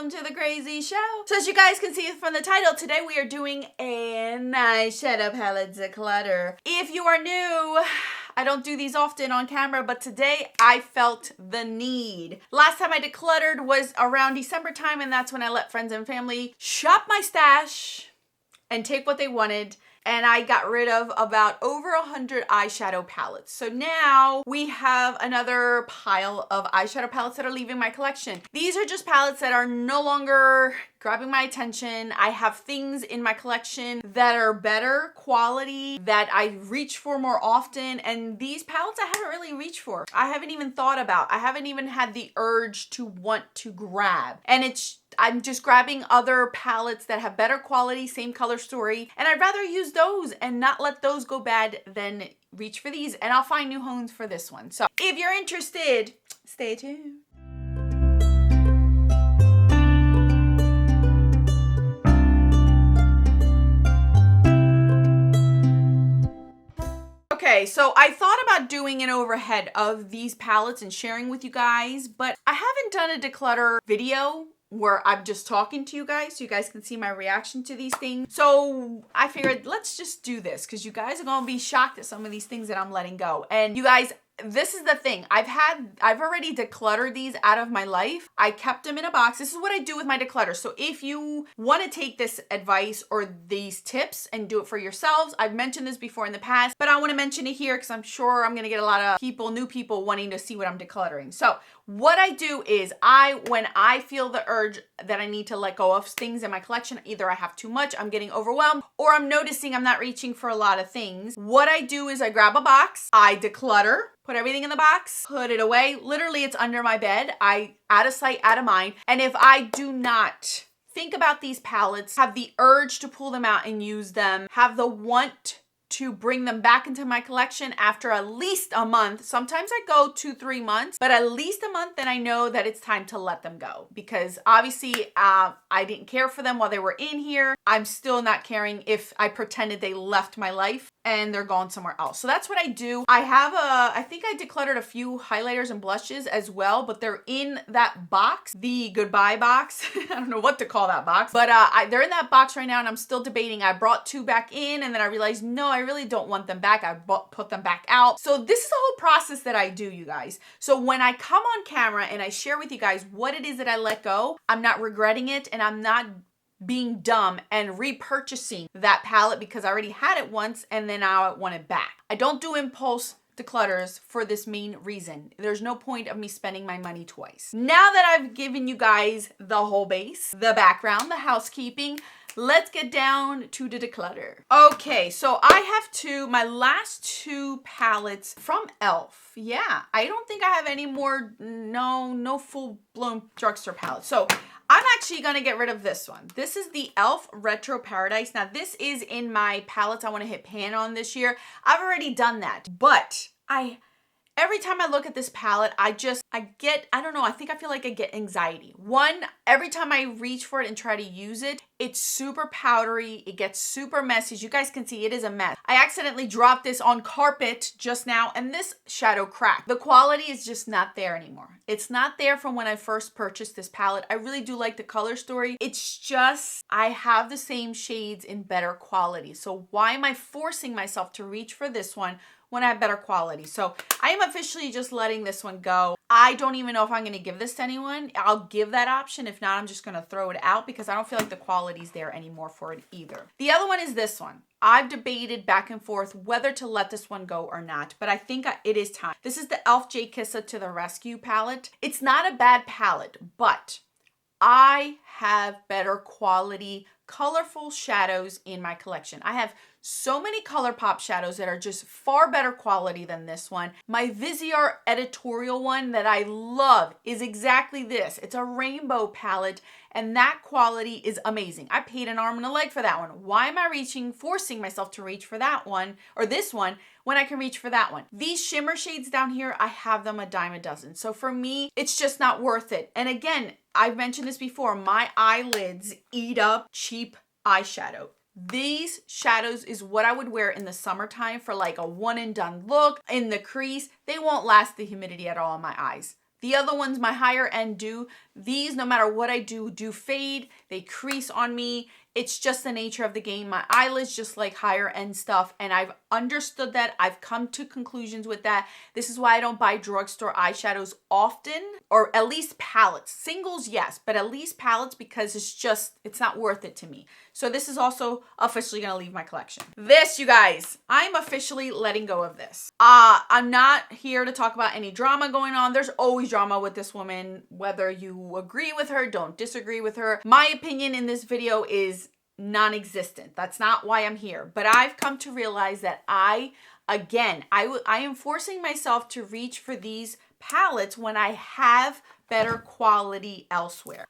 welcome to the crazy show. So as you guys can see from the title, today we are doing an eyeshadow palette declutter. If you are new, I don't do these often on camera, but today I felt the need. Last time I decluttered was around December time, and that's when I let friends and family shop my stash and take what they wanted. And I got rid of about over 100 eyeshadow palettes. So now we have another pile of eyeshadow palettes that are leaving my collection. These are just palettes that are no longer grabbing my attention. I have things in my collection that are better quality, that I reach for more often. And these palettes I haven't really reached for. I haven't even thought about. I haven't even had the urge to want to grab. And I'm just grabbing other palettes that have better quality, same color story, and I'd rather use those and not let those go bad than reach for these, and I'll find new homes for this one. So if you're interested, stay tuned. Okay, so I thought about doing an overhead of these palettes and sharing with you guys, but I haven't done a declutter video where I'm just talking to you guys so you guys can see my reaction to these things. So I figured let's just do this because you guys are gonna be shocked at some of these things that I'm letting go. And you guys, this is the thing. I've already decluttered these out of my life. I kept them in a box. This is what I do with my declutter. So if you want to take this advice or these tips and do it for yourselves, I've mentioned this before in the past, but I want to mention it here because I'm sure I'm going to get a lot of new people wanting to see what I'm decluttering. So what I do is when I feel the urge that I need to let go of things in my collection, either I have too much, I'm getting overwhelmed, or I'm noticing I'm not reaching for a lot of things. What I do is I grab a box, I declutter, put everything in the box, put it away. Literally, it's under my bed. Out of sight, out of mind. And if I do not think about these palettes, have the urge to pull them out and use them, have the want to bring them back into my collection after at least a month. Sometimes I go 2-3 months, but at least a month, then I know that it's time to let them go because obviously I didn't care for them while they were in here. I'm still not caring if I pretended they left my life and they're gone somewhere else. So that's what I do. I think I decluttered a few highlighters and blushes as well, but they're in that box, the goodbye box. I don't know what to call that box, but they're in that box right now and I'm still debating. I brought 2 back in and then I realized, no, I really don't want them back. I put them back out. So this is a whole process that I do, you guys. So when I come on camera and I share with you guys what it is that I let go, I'm not regretting it and I'm not being dumb and repurchasing that palette because I already had it once and then now I want it back. I don't do impulse declutters for this main reason. There's no point of me spending my money twice. Now that I've given you guys the whole base, the background, the housekeeping, let's get down to the declutter. Okay, so I have my last 2 palettes from e.l.f. Yeah, I don't think I have any more, no full-blown drugstore palettes. So I'm actually going to get rid of this one. This is the e.l.f. Retro Paradise. Now, this is in my palettes I want to hit pan on this year. I've already done that, but every time I look at this palette, I feel like I get anxiety. One, every time I reach for it and try to use it, it's super powdery. It gets super messy. As you guys can see, it is a mess. I accidentally dropped this on carpet just now and this shadow cracked. The quality is just not there anymore. It's not there from when I first purchased this palette. I really do like the color story. It's just, I have the same shades in better quality. So why am I forcing myself to reach for this one when I have better quality? So I am officially just letting this one go. I don't even know if I'm going to give this to anyone. I'll give that option. If not, I'm just going to throw it out because I don't feel like the quality's there anymore for it either. The other one is this one. I've debated back and forth whether to let this one go or not, but I think it is time. This is the e.l.f. J Kissa to the Rescue palette. It's not a bad palette, but I have better quality, colorful shadows in my collection. I have so many ColourPop shadows that are just far better quality than this one. My Viseart editorial one that I love is exactly this. It's a rainbow palette and that quality is amazing. I paid an arm and a leg for that one. Why am I forcing myself to reach for that one or this one when I can reach for that one? These shimmer shades down here, I have them a dime a dozen. So for me, it's just not worth it. And again, I've mentioned this before, my eyelids eat up cheap eyeshadow. These shadows is what I would wear in the summertime for like a one and done look in the crease. They won't last the humidity at all in my eyes. The other ones, my higher end do. These, no matter what I do fade. They crease on me. It's just the nature of the game. My eyelids just like higher end stuff, and I've understood that. I've come to conclusions with that. This is why I don't buy drugstore eyeshadows often, or at least palettes. Singles, yes, but at least palettes, because it's not worth it to me. So this is also officially gonna leave my collection. This, you guys, I'm officially letting go of this. I'm not here to talk about any drama going on. There's always drama with this woman, whether you agree with her, don't disagree with her. My opinion in this video is non-existent. That's not why I'm here. But I've come to realize that I am forcing myself to reach for these palettes when I have better quality elsewhere.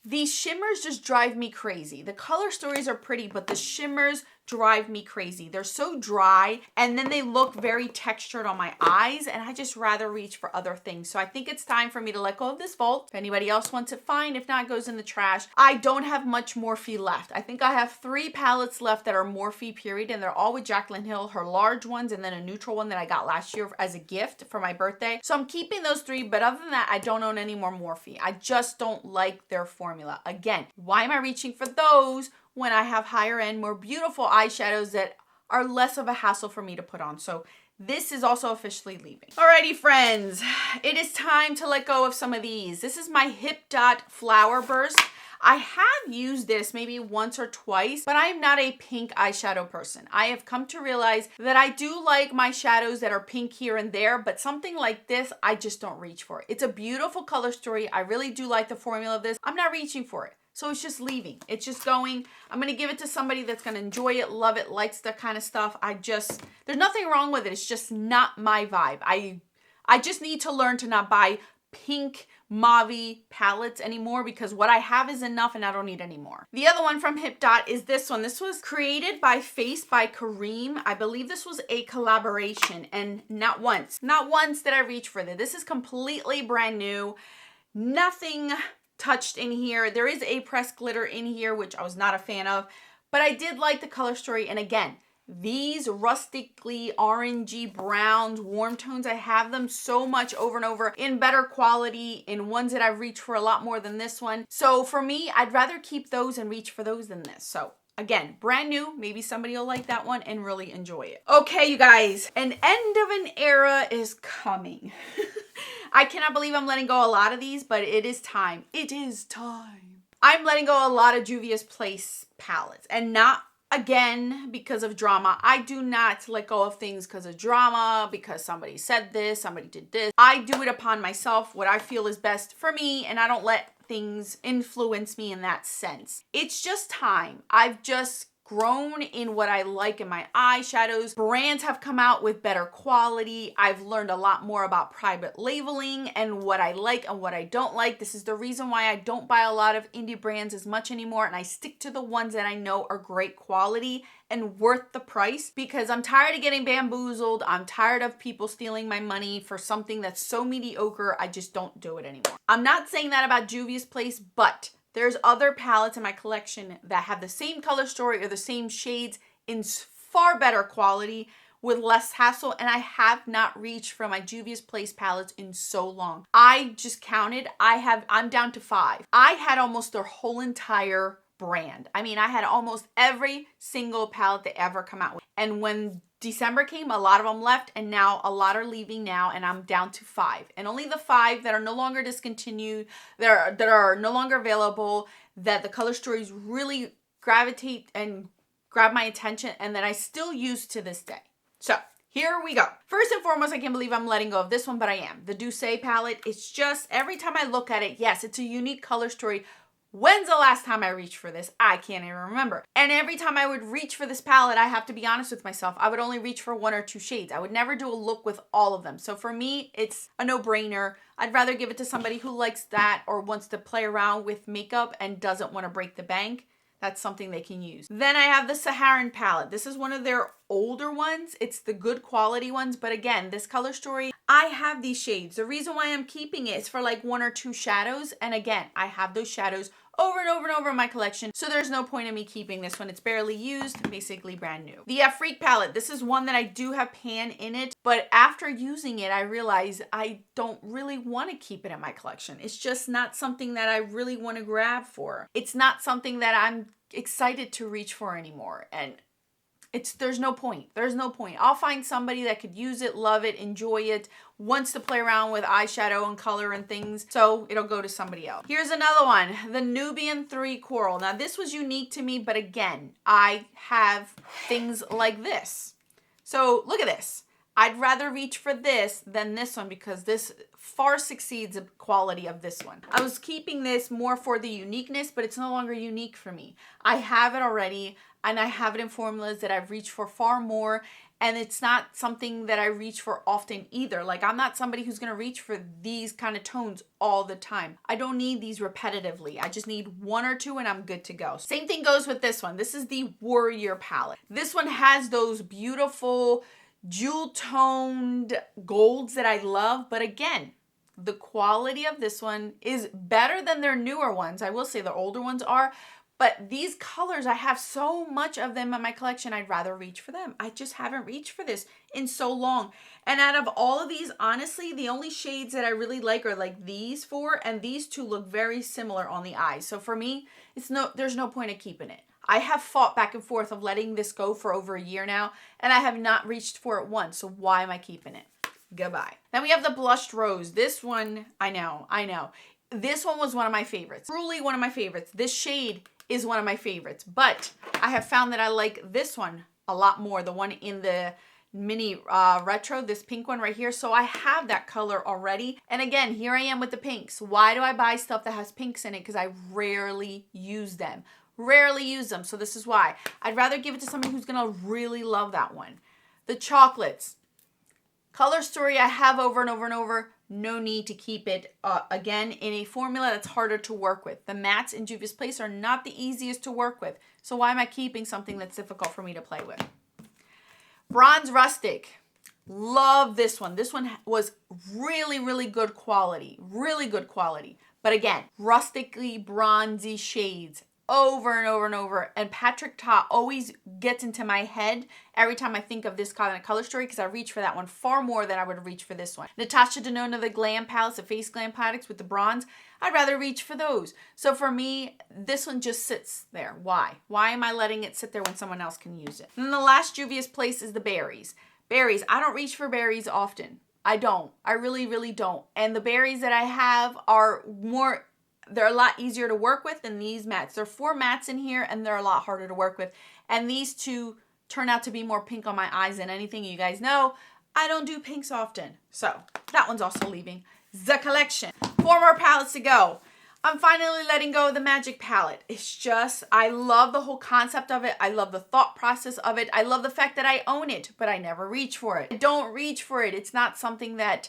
These shimmers just drive me crazy. The color stories are pretty, but the shimmers drive me crazy. They're so dry, and then they look very textured on my eyes, and I just rather reach for other things. So I think it's time for me to let go of this vault. If anybody else wants it, fine. If not, it goes in the trash. I don't have much Morphe left. I think I have 3 palettes left that are Morphe period, and they're all with Jaclyn Hill, her large ones, and then a neutral one that I got last year as a gift for my birthday. So I'm keeping those 3, but other than that, I don't own any more Morphe. I just don't like their formula. Again, why am I reaching for those when I have higher end, more beautiful eyeshadows that are less of a hassle for me to put on? So this is also officially leaving. Alrighty, friends, it is time to let go of some of these. This is my Hip Dot Flower Burst. I have used this maybe once or twice, but I am not a pink eyeshadow person. I have come to realize that I do like my shadows that are pink here and there, but something like this, I just don't reach for. It's a beautiful color story. I really do like the formula of this. I'm not reaching for it. So it's just leaving. It's just going. I'm going to give it to somebody that's going to enjoy it, love it, likes that kind of stuff. There's nothing wrong with it. It's just not my vibe. I just need to learn to not buy pink mauve palettes anymore, because what I have is enough and I don't need any more. The other one from Hip Dot is this one. This was created by Face by Kareem. I believe this was a collaboration, and not once did I reach for this. This is completely brand new. Nothing touched in here. There is a pressed glitter in here, which I was not a fan of, but I did like the color story. And again, these rustically orangey browns, warm tones, I have them so much over and over in better quality, in ones that I've reached for a lot more than this one. So for me, I'd rather keep those and reach for those than this. So again, brand new. Maybe somebody will like that one and really enjoy it. Okay, you guys, an end of an era is coming. I cannot believe I'm letting go a lot of these, but it is time. It is time. I'm letting go a lot of Juvia's Place palettes, and not again because of drama. I do not let go of things because of drama, because somebody said this, somebody did this. I do it upon myself, what I feel is best for me, and I don't let things influence me in that sense. It's just time. I've just grown in what I like in my eyeshadows. Brands have come out with better quality. I've learned a lot more about private labeling and what I like and what I don't like. This is the reason why I don't buy a lot of indie brands as much anymore, and I stick to the ones that I know are great quality and worth the price, because I'm tired of getting bamboozled. I'm tired of people stealing my money for something that's so mediocre. I just don't do it anymore. I'm not saying that about Juvia's Place, but there's other palettes in my collection that have the same color story or the same shades in far better quality with less hassle, and I have not reached for my Juvia's Place palettes in so long. I just counted. I'm down to 5. I had almost their whole entire brand. I mean, I had almost every single palette they ever come out with. And when December came, a lot of them left, and now a lot are leaving now, and I'm down to 5. And only the 5 that are no longer discontinued, that are no longer available, that the color stories really gravitate and grab my attention, and that I still use to this day. So here we go. First and foremost, I can't believe I'm letting go of this one, but I am. The Dossier palette. It's just, every time I look at it, yes, it's a unique color story. When's the last time I reached for this? I can't even remember. And every time I would reach for this palette, I have to be honest with myself, I would only reach for 1 or 2 shades. I would never do a look with all of them. So for me, it's a no-brainer. I'd rather give it to somebody who likes that or wants to play around with makeup and doesn't want to break the bank. That's something they can use. Then I have the Saharan palette. This is one of their older ones. It's the good quality ones. But again, this color story, I have these shades. The reason why I'm keeping it is for like 1 or 2 shadows. And again, I have those shadows over and over and over in my collection. So there's no point in me keeping this one. It's barely used, basically brand new. The Freak palette. This is one that I do have pan in it, but after using it, I realize I don't really want to keep it in my collection. It's just not something that I really want to grab for. It's not something that I'm excited to reach for anymore. And there's no point. There's no point. I'll find somebody that could use it, love it, enjoy it, wants to play around with eyeshadow and color and things. So it'll go to somebody else. Here's another one, the Nubian 3 Coral. Now this was unique to me, but again, I have things like this. So look at this. I'd rather reach for this than this one because this far succeeds the quality of this one. I was keeping this more for the uniqueness, but it's no longer unique for me. I have it already, and I have it in formulas that I've reached for far more, and it's not something that I reach for often either. Like, I'm not somebody who's gonna reach for these kind of tones all the time. I don't need these repetitively. I just need one or two and I'm good to go. Same thing goes with this one. This is the Warrior palette. This one has those beautiful jewel toned golds that I love, but again, the quality of this one is better than their newer ones. I will say the older ones are, but these colors, I have so much of them in my collection, I'd rather reach for them. I just haven't reached for this in so long. And out of all of these, honestly, the only shades that I really like are like these four, and these two look very similar on the eyes. So for me, there's no point in keeping it. I have fought back and forth of letting this go for over a year now, and I have not reached for it once. So why am I keeping it? Goodbye. Then we have the Blushed Rose. This one, I know. This one was one of my favorites. Truly one of my favorites. This shade is one of my favorites, but I have found that I like this one a lot more. The one in the mini retro, this pink one right here. So I have that color already. And again, here I am with the pinks. Why do I buy stuff that has pinks in it? Because I rarely use them. So this is why. I'd rather give it to somebody who's gonna really love that one. The chocolates. Color Story I have over and over and over. No need to keep it, again, in a formula that's harder to work with. The mattes in Juvia's Place are not the easiest to work with. So why am I keeping something that's difficult for me to play with? Bronze Rustic. Love this one. This one was really, really good quality. Really good quality. But again, rustically bronzy shades. Over and over and over, and Patrick Ta always gets into my head every time I think of this kind of Color Story because I reach for that one far more than I would reach for this one. Natasha Denona, the Glam palettes, the Face Glam palettes with the bronze, I'd rather reach for those. So for me, this one just sits there. Why? Why am I letting it sit there when someone else can use it? And then the last Juvia's Place is the berries. Berries, I don't reach for berries often. I don't. I really, really don't. And the berries that I have are more... They're a lot easier to work with than these mattes. There are 4 mattes in here and they're a lot harder to work with. And these two turn out to be more pink on my eyes than anything. You guys know I don't do pinks often. So that one's also leaving the collection. 4 more palettes to go. I'm finally letting go of the Magic palette. It's just, I love the whole concept of it. I love the thought process of it. I love the fact that I own it, but I never reach for it. I don't reach for it. It's not something that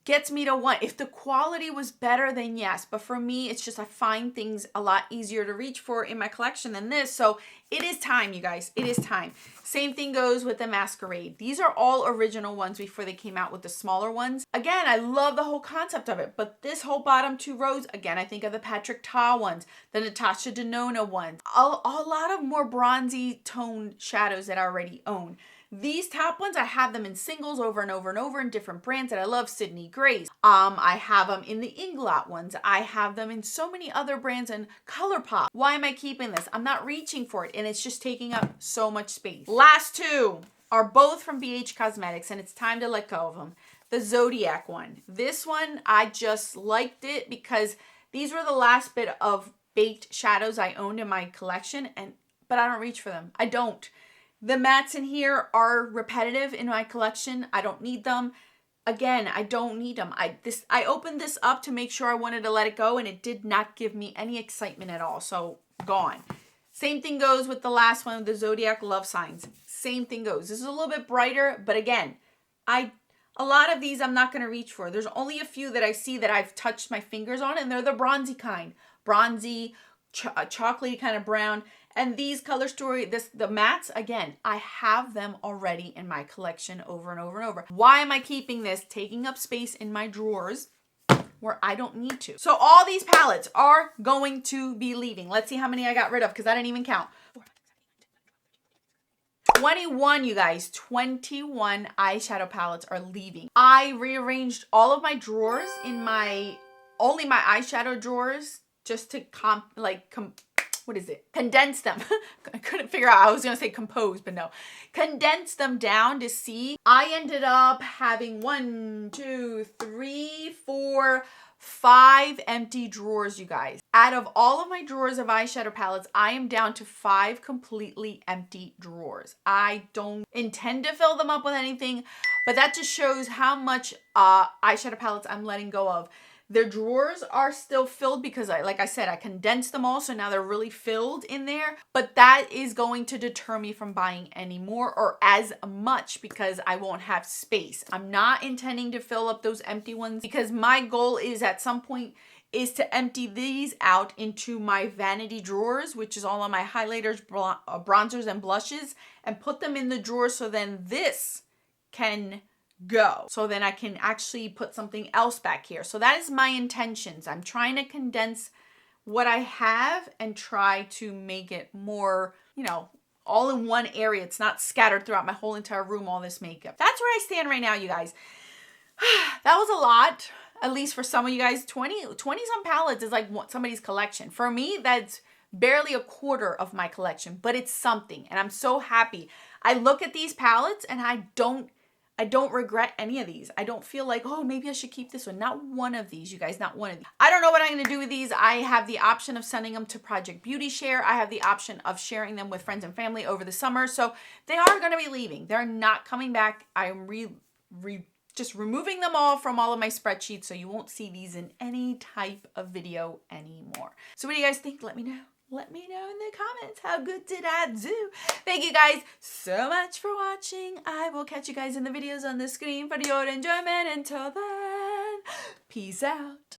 gets me to want. If the quality was better, then yes. But for me, it's just I find things a lot easier to reach for in my collection than this. So it is time, you guys. It is time. Same thing goes with the Masquerade. These are all original ones before they came out with the smaller ones. Again, I love the whole concept of it. But this whole bottom 2 rows, again, I think of the Patrick Ta ones, the Natasha Denona ones. A lot of more bronzy toned shadows that I already own. These top ones, I have them in singles over and over and over in different brands that I love. Sydney Grace. I have them in the Inglot ones. I have them in so many other brands and ColourPop. Why am I keeping this? I'm not reaching for it and it's just taking up so much space. Last 2 are both from BH Cosmetics and it's time to let go of them. The Zodiac one. This one, I just liked it because these were the last bit of baked shadows I owned in my collection, but I don't reach for them. I don't. The mattes in here are repetitive in my collection. I don't need them. Again, I don't need them. I opened this up to make sure I wanted to let it go and it did not give me any excitement at all. So gone. Same thing goes with the last one, the Zodiac Love Signs. Same thing goes. This is a little bit brighter, but again, a lot of these I'm not going to reach for. There's only a few that I see that I've touched my fingers on and they're the bronzy kind. Bronzy, chocolatey kind of brown. And these Color Story, the mattes, again, I have them already in my collection over and over and over. Why am I keeping this? Taking up space in my drawers. where I don't need to. So all these palettes are going to be leaving. Let's see how many I got rid of because I didn't even count. 21, you guys, 21 eyeshadow palettes are leaving. I rearranged all of my drawers in only my eyeshadow drawers just to condense them. I couldn't figure out, I was gonna say compose, but no. Condense them down to see. I ended up having 5 empty drawers, you guys. Out of all of my drawers of eyeshadow palettes, I am down to 5 completely empty drawers. I don't intend to fill them up with anything, but that just shows how much eyeshadow palettes I'm letting go of. Their drawers are still filled because like I said, I condensed them all, so now they're really filled in there. But that is going to deter me from buying any more or as much because I won't have space. I'm not intending to fill up those empty ones because my goal is at some point is to empty these out into my vanity drawers, which is all of my highlighters, bronzers, and blushes, and put them in the drawer so then this can go. So then I can actually put something else back here. So that is my intentions. I'm trying to condense what I have and try to make it more, you know, all in one area. It's not scattered throughout my whole entire room, all this makeup. That's where I stand right now, you guys. That was a lot, at least for some of you guys. 20 some palettes is like somebody's collection. For me, that's barely a quarter of my collection, but it's something. And I'm so happy. I look at these palettes and I don't regret any of these. I don't feel like, oh, maybe I should keep this one. Not one of these, you guys, not one of these. I don't know what I'm going to do with these. I have the option of sending them to Project Beauty Share. I have the option of sharing them with friends and family over the summer. So they are going to be leaving. They're not coming back. I'm just removing them all from all of my spreadsheets so you won't see these in any type of video anymore. So what do you guys think? Let me know. Let me know in the comments, how good did I do? Thank you guys so much for watching. I will catch you guys in the videos on the screen for your enjoyment. Until then, peace out.